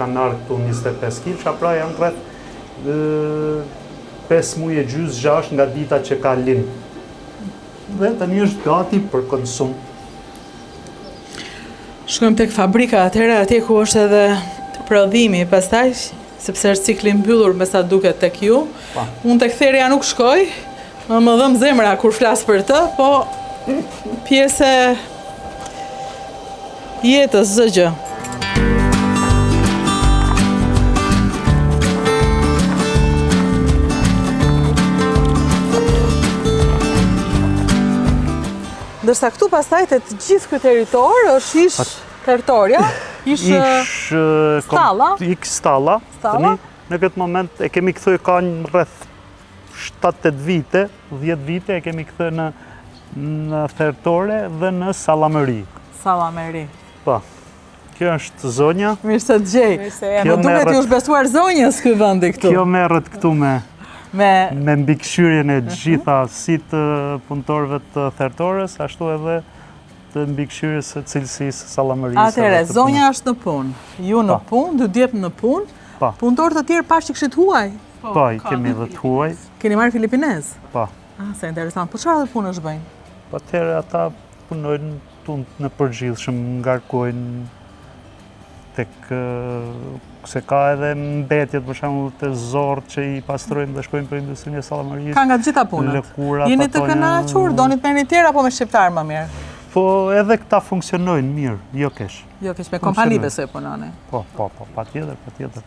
kanë ardhur këtu 25 kg, pra janë rreth 5 muaj e gjysmë 6 nga dita që ka lind. Dhe tani është gati për konsum. Shkojmë tek fabrika, atëherë atje ku është edhe prodhimi, pastaj sepse është cikli mbyllur me sa duket tek ju. Unë tek therja nuk shkoj, më dhëm zemra kur flas për të, po pjesë jetës çdo gjë. Ndërsa këtu pastaj të gjithë ky territor është ish territoria, ish stalla. Stalla. Tani në këtë moment e kemi kthyer ka rreth 7-8 vite, 10 vite e kemi kthyer në territore dhe në sallamëri. Sallamëri. Po. Kjo është zonja. Mirë se të gjej. Më duket ju është besuar zonjës ky vendi këtu. Kjo merret këtu me mbikëqyrjen e gjitha si të punëtorëve të thertores, ashtu edhe të mbikëqyrjes së cilësisë sallamërisë. Atëherë, zonja është në punë, ju në punë, dy djep në punë, punëtorët të tjerë pash që kishit huaj. Po, i kemi edhe të huaj. Keni marrë filipinez? Po. Se interesant. Po çfarë punësh bëjnë? Po atëherë ata punojnë punë në përgjithshëm, ngarkojnë tek se ka edhe mbetjet për shembull të zorrt që i pastrojnë dhe shkojnë për industrinë e sallamërisë. Ka nga gjitha punët. Jeni të kënaqur, doni të merrni tjerë apo me shqiptar më mirë? Po edhe këta funksionojnë mirë, jo keq. Jo keq, me kompani besoj punoni. Po, patjetër.